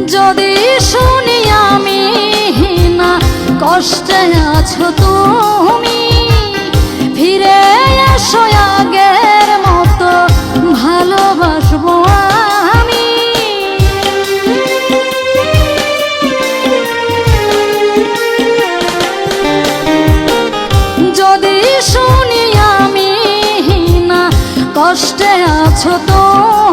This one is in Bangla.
যদি শুনি আমি না কষ্টে আছো তুমি, ফিরে এসো আগের মতো ভালোবাসবো আমি। যদি শুনি আমি না কষ্টে আছো তুমি,